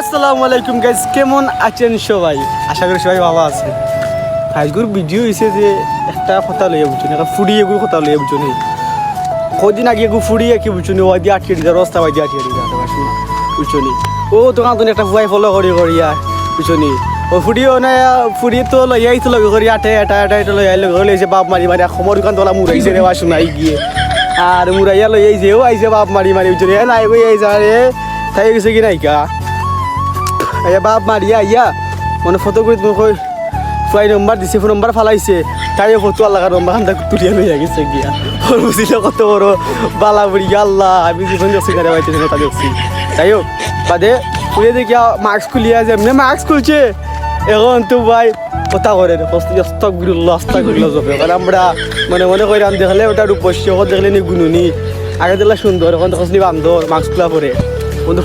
আসসালামু আলাইকুম গাইস, কেমন আছেন সবাই? আশা করি সবাই ভালো আছেন। আজকের ভিডিও হয়েছে যে একটা কথা লইয়া বুঝুন, একটা ফুড়িয়ে গুলো কথা লইয়া বুঝুন। কদিন আগে গু ফুড়িয়ে কি বুঝুন, ওই দিয়ে আটকে দিতে রাস্তা বাই দিয়ে আটকে দিতে বুঝুন। ও দোকান তো একটা ফুয়াই ফলো করিয়া বুঝুন। ও ফুড়িও না ফুড়ি তো লইয়াই তো লগে করি আটে এটা এটা এটা লইয়াই লগে লইছে বাপ মারি মারি খমর দোকান তোলা মুরাইছে রে শোনাই গিয়ে আর মুরাইয়া লইয়াই যেও আইছে বাপ মারি মারি বুঝুন। নাই বই আইছে আরে তাই গেছে কি নাইকা আইয়া বাপ মারিয়া আইয়া মানে ফটো করে তুমি কই ফ্লাই নম্বর দিছে, ফোন নম্বর ফালাইছে, তাই ফটো আল্লাহ নম্বর খান তুলিয়া লইয়া গেছে গিয়া। ওর বুঝিল কত বড় বালা বুড়ি আল্লাহ, আমি জীবন দেখছি গাড়ি পাইতেছি না, তা দেখছি। যাই হোক বাদে খুলে দেখি মাস্ক খুলিয়া যে এমনি মাস্ক খুলছে, এখন তো ভাই কথা করে অস্তাগুল্লাহ যাবে। কারণ আমরা মানে মনে করি আমি দেখলে ওটা রূপস্য, দেখলে নি গুনুনি, আগে দেখলে সুন্দর, এখন দেখলি বান্ধর মাস্ক খোলা পরে